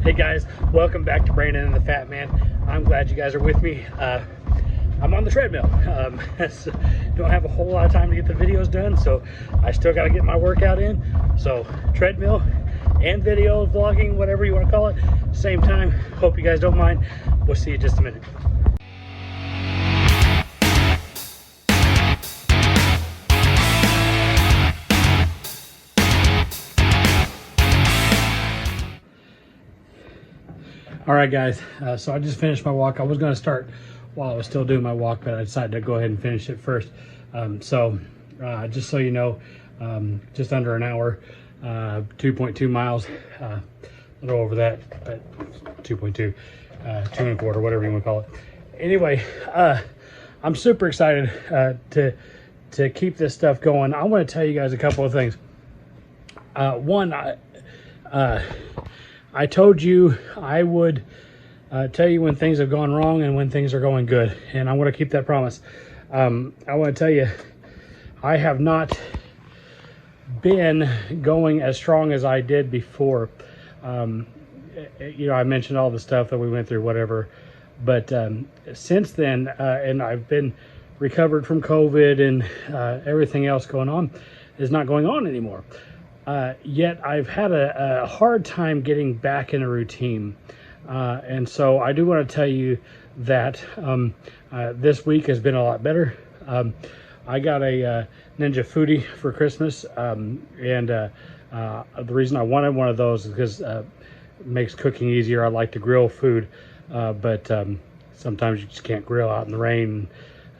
Hey guys, welcome back to Brandon and the Fat Man. I'm glad you guys are with me. I'm on the treadmill. So don't have a whole lot of time to get the videos done, so I still got to get my workout in. So treadmill and video, vlogging, whatever you want to call it, same time. Hope you guys don't mind. We'll see you in just a minute. All right, guys, so I just finished my walk. I was going to start while I was still doing my walk, but I decided to go ahead and finish it first. Just so you know, just under an hour, 2.2 miles, a little over that, but 2.2, 2.25, whatever you want to call it. Anyway, I'm super excited to keep this stuff going. I want to tell you guys a couple of things. One, I told you I would tell you when things have gone wrong and when things are going good, and I want to keep that promise. I want to tell you, I have not been going as strong as I did before. I mentioned all the stuff that we went through, whatever, but since then, and I've been recovered from COVID and everything else going on is not going on anymore. Yet I've had a hard time getting back in a routine. And so I do want to tell you that this week has been a lot better. I got a Ninja Foodi for Christmas. The reason I wanted one of those is because it makes cooking easier. I like to grill food, but sometimes you just can't grill out in the rain,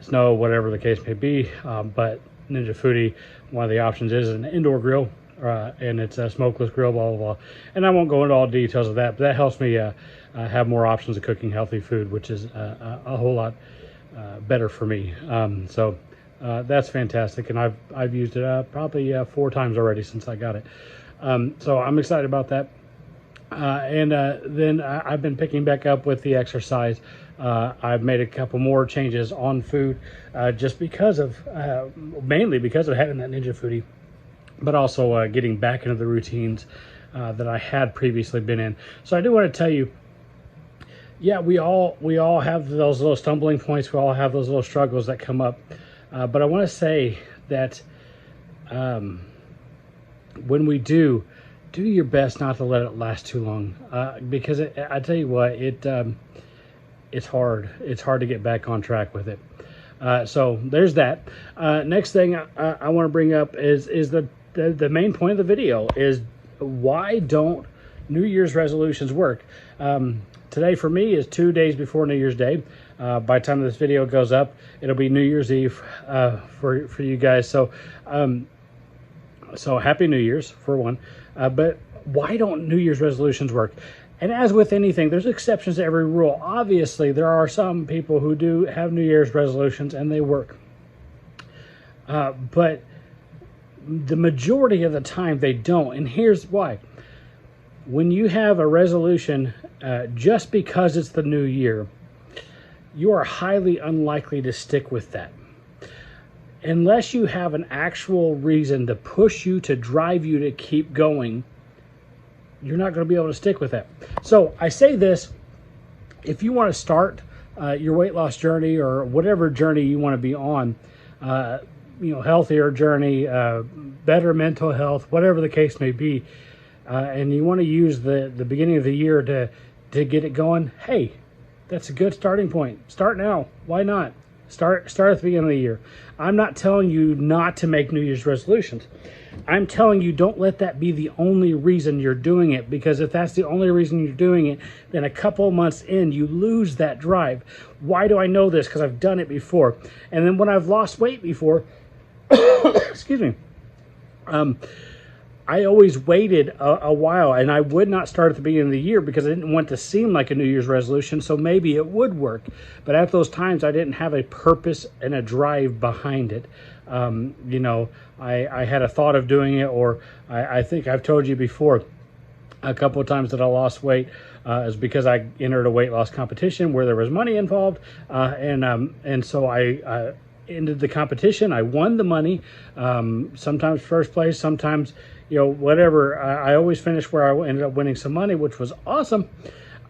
snow, whatever the case may be. But Ninja Foodi, one of the options is an indoor grill. And it's a smokeless grill, blah, blah, blah. And I won't go into all the details of that, but that helps me have more options of cooking healthy food, which is a whole lot better for me. So that's fantastic. And I've used it probably 4 times already since I got it. So I'm excited about that. Then I've been picking back up with the exercise. I've made a couple more changes on food just because of, mainly because of having that Ninja Foodi, but also getting back into the routines that I had previously been in. So I do want to tell you, yeah, we all have those little stumbling points. We all have those little struggles that come up. But I want to say that when we do your best not to let it last too long, because I tell you what, it's hard. It's hard to get back on track with it. So there's that. Next thing I want to bring up is the main point of the video is, why don't New Year's resolutions work? Today for me is 2 days before New Year's Day. By the time this video goes up, it'll be New Year's Eve for you guys. So happy New Year's for one. But why don't New Year's resolutions work? And as with anything, there's exceptions to every rule. Obviously, there are some people who do have New Year's resolutions and they work. But the majority of the time they don't, and here's why. When you have a resolution just because it's the new year, you are highly unlikely to stick with that. Unless you have an actual reason to push you, to drive you to keep going, you're not going to be able to stick with that. So I say this, if you want to start your weight loss journey or whatever journey you want to be on, healthier journey, better mental health, whatever the case may be, and you want to use the beginning of the year to get it going, hey, that's a good starting point. Start now. Why not? Start at the beginning of the year. I'm not telling you not to make New Year's resolutions. I'm telling you, don't let that be the only reason you're doing it, because if that's the only reason you're doing it, then a couple of months in, you lose that drive. Why do I know this? Because I've done it before. And then when I've lost weight before, excuse me, I always waited a while, and I would not start at the beginning of the year because I didn't want to seem like a New Year's resolution, so maybe it would work. But at those times, I didn't have a purpose and a drive behind it. I had a thought of doing it, or I think I've told you before a couple of times that I lost weight is because I entered a weight loss competition where there was money involved, and so I ended the competition. I won the money, sometimes first place, sometimes, whatever. I always finished where I ended up winning some money, which was awesome.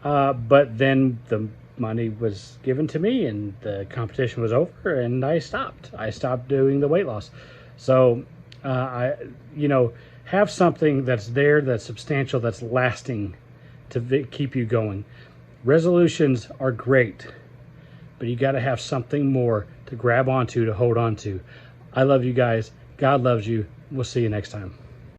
But then the money was given to me and the competition was over, and I stopped doing the weight loss. So have something that's there, that's substantial, that's lasting, to keep you going. Resolutions are great, but you got to have something more to grab onto, to hold on to. I love you guys. God loves you. We'll see you next time.